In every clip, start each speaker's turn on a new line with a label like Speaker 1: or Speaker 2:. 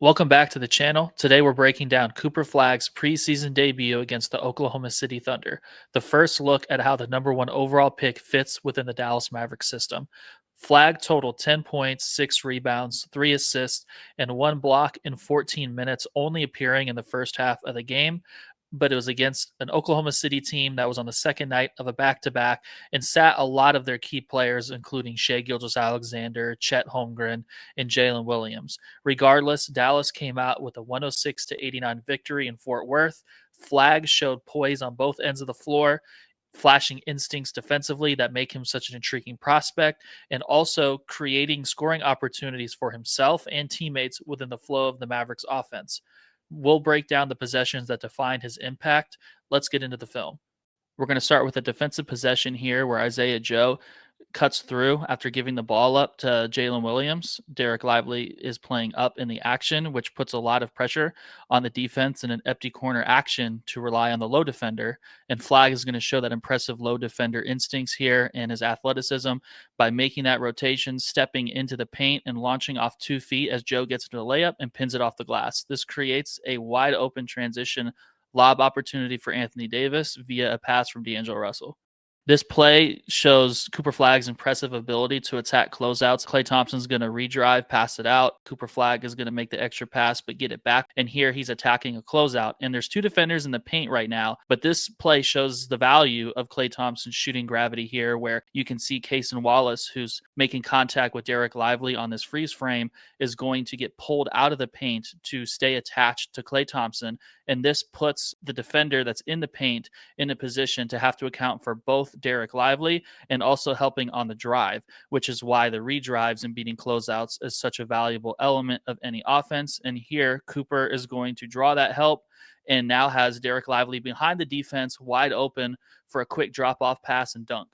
Speaker 1: Welcome back to the channel. Today we're breaking down Cooper Flagg's preseason debut against the Oklahoma City Thunder. The first look at how the number one overall pick fits within the Dallas Mavericks system. Flagg totaled 10 points, 6 rebounds, 3 assists, and 1 block in 14 minutes, only appearing in the first half of the game. But it was against an Oklahoma City team that was on the second night of a back to back and sat a lot of their key players, including Shai Gilgeous-Alexander, Chet Holmgren, and Jalen Williams. Regardless, Dallas came out with a 106-89 victory in Fort Worth. Flagg showed poise on both ends of the floor, flashing instincts defensively that make him such an intriguing prospect, and also creating scoring opportunities for himself and teammates within the flow of the Mavericks offense. We'll break down the possessions that define his impact. Let's get into the film. We're going to start with a defensive possession here where Isaiah Joe cuts through after giving the ball up to Jalen Williams. Derek Lively is playing up in the action, which puts a lot of pressure on the defense in an empty corner action to rely on the low defender. And Flagg is going to show that impressive low defender instincts here and his athleticism by making that rotation, stepping into the paint, and launching off 2 feet as Joe gets into the layup and pins it off the glass. This creates a wide open transition lob opportunity for Anthony Davis via a pass from D'Angelo Russell. This play shows Cooper Flagg's impressive ability to attack closeouts. Klay Thompson's going to redrive, pass it out. Cooper Flagg is going to make the extra pass, but get it back. And here he's attacking a closeout. And there's 2 defenders in the paint right now, but this play shows the value of Klay Thompson's shooting gravity here, where you can see Cason Wallace, who's making contact with Derek Lively on this freeze frame, is going to get pulled out of the paint to stay attached to Klay Thompson. And this puts the defender that's in the paint in a position to have to account for both Derek Lively and also helping on the drive, which is why the redrives and beating closeouts is such a valuable element of any offense. And here, Cooper is going to draw that help and now has Derek Lively behind the defense wide open for a quick drop-off pass and dunk.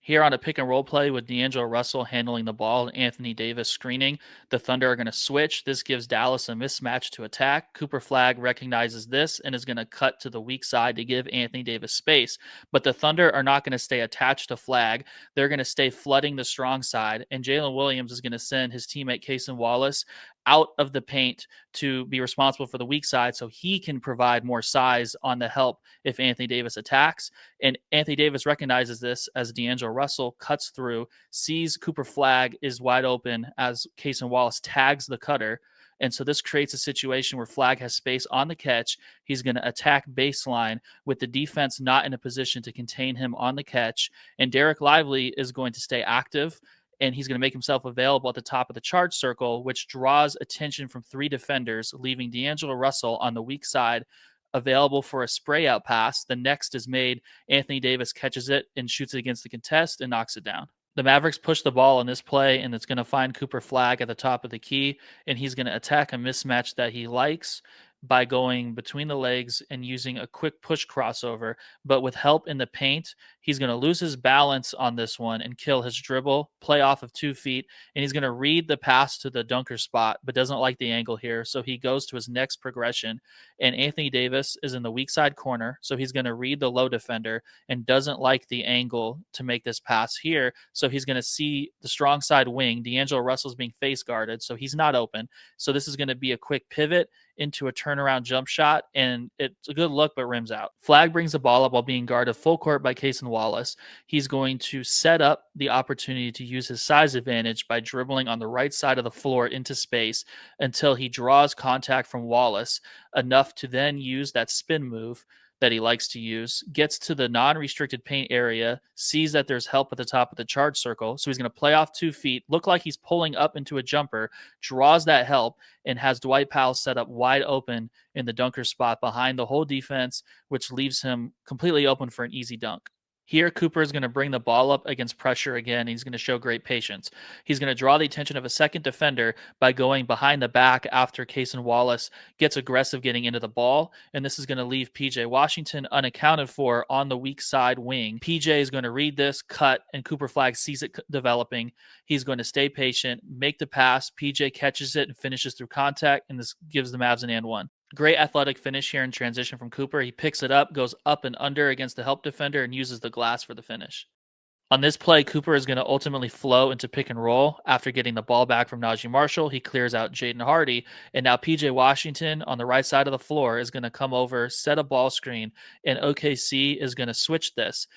Speaker 1: Here on a pick and roll play with D'Angelo Russell handling the ball and Anthony Davis screening, the Thunder are going to switch. This gives Dallas a mismatch to attack. Cooper Flagg recognizes this and is going to cut to the weak side to give Anthony Davis space. But the Thunder are not going to stay attached to Flagg. They're going to stay flooding the strong side, and Jalen Williams is going to send his teammate Cason Wallace out of the paint to be responsible for the weak side so he can provide more size on the help if Anthony Davis attacks. And Anthony Davis recognizes this as D'Angelo Russell cuts through, sees Cooper Flagg is wide open as Cason Wallace tags the cutter. And so this creates a situation where Flagg has space on the catch. He's going to attack baseline with the defense not in a position to contain him on the catch. And Derek Lively is going to stay active, and he's going to make himself available at the top of the charge circle, which draws attention from 3 defenders, leaving D'Angelo Russell on the weak side available for a spray out pass. The next is made. Anthony Davis catches it and shoots it against the contest and knocks it down. The Mavericks push the ball on this play, and it's going to find Cooper Flagg at the top of the key, and he's going to attack a mismatch that he likes by going between the legs and using a quick push crossover. But with help in the paint, he's going to lose his balance on this one and kill his dribble, play off of 2 feet, and he's going to read the pass to the dunker spot, but doesn't like the angle here. So he goes to his next progression, and Anthony Davis is in the weak side corner. So he's going to read the low defender and doesn't like the angle to make this pass here. So he's going to see the strong side wing. D'Angelo Russell's being face guarded, so he's not open. So this is going to be a quick pivot into a turnaround jump shot, and it's a good look, but rims out. Flagg brings the ball up while being guarded full court by Cason Wallace. He's going to set up the opportunity to use his size advantage by dribbling on the right side of the floor into space until he draws contact from Wallace enough to then use that spin move that he likes to use, gets to the non-restricted paint area, sees that there's help at the top of the charge circle, so he's going to play off 2 feet, look like he's pulling up into a jumper, draws that help, and has Dwight Powell set up wide open in the dunker spot behind the whole defense, which leaves him completely open for an easy dunk. Here, Cooper is going to bring the ball up against pressure again. He's going to show great patience. He's going to draw the attention of a second defender by going behind the back after Cason Wallace gets aggressive getting into the ball. And this is going to leave PJ Washington unaccounted for on the weak side wing. PJ is going to read this, cut, and Cooper Flagg sees it developing. He's going to stay patient, make the pass. PJ catches it and finishes through contact, and this gives the Mavs an and one. Great athletic finish here in transition from Cooper. He picks it up, goes up and under against the help defender, and uses the glass for the finish. On this play, Cooper is going to ultimately flow into pick and roll. After getting the ball back from Najee Marshall, he clears out Jaden Hardy. And now PJ Washington on the right side of the floor is going to come over, set a ball screen, and OKC is going to switch this.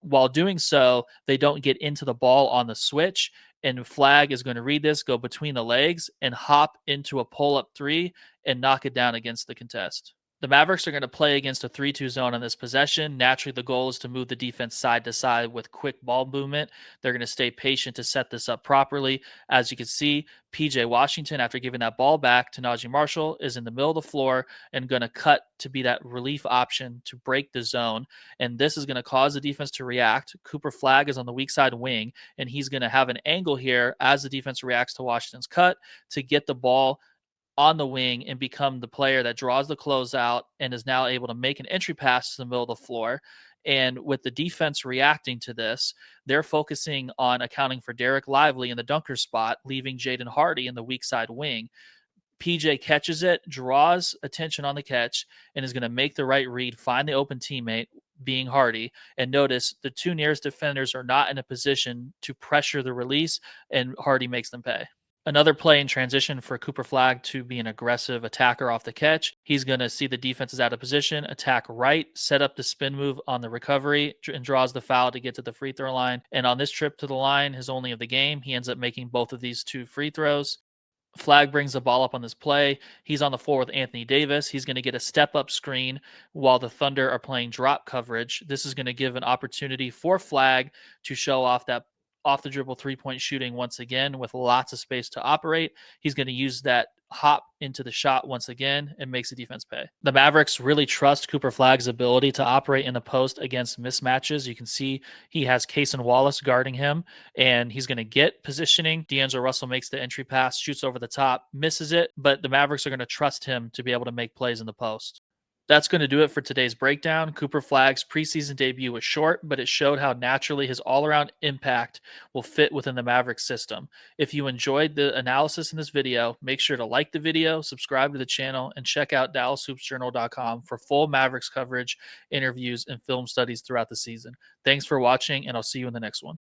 Speaker 1: While doing so, they don't get into the ball on the switch. And Flagg is going to read this, go between the legs, and hop into a pull up three and knock it down against the contest. The Mavericks are going to play against a 3-2 zone on this possession. Naturally, the goal is to move the defense side to side with quick ball movement. They're going to stay patient to set this up properly. As you can see, PJ Washington, after giving that ball back to Najee Marshall, is in the middle of the floor and going to cut to be that relief option to break the zone. And this is going to cause the defense to react. Cooper Flagg is on the weak side wing, and he's going to have an angle here as the defense reacts to Washington's cut to get the ball on the wing and become the player that draws the closeout and is now able to make an entry pass to the middle of the floor. And with the defense reacting to this, they're focusing on accounting for Derek Lively in the dunker spot, leaving Jaden Hardy in the weak side wing. PJ catches it, draws attention on the catch, and is going to make the right read, find the open teammate, being Hardy. And notice the two nearest defenders are not in a position to pressure the release, and Hardy makes them pay. Another play in transition for Cooper Flagg to be an aggressive attacker off the catch. He's going to see the defense is out of position, attack right, set up the spin move on the recovery, and draws the foul to get to the free throw line. And on this trip to the line, his only of the game, he ends up making both of these two free throws. Flagg brings the ball up on this play. He's on the floor with Anthony Davis. He's going to get a step-up screen while the Thunder are playing drop coverage. This is going to give an opportunity for Flagg to show off that off-the-dribble three-point shooting once again with lots of space to operate. He's going to use that hop into the shot once again and makes the defense pay. The Mavericks really trust Cooper Flagg's ability to operate in the post against mismatches. You can see he has Cason Wallace guarding him, and he's going to get positioning. D'Angelo Russell makes the entry pass, shoots over the top, misses it, but the Mavericks are going to trust him to be able to make plays in the post. That's going to do it for today's breakdown. Cooper Flagg's preseason debut was short, but it showed how naturally his all-around impact will fit within the Mavericks system. If you enjoyed the analysis in this video, make sure to like the video, subscribe to the channel, and check out DallasHoopsJournal.com for full Mavericks coverage, interviews, and film studies throughout the season. Thanks for watching, and I'll see you in the next one.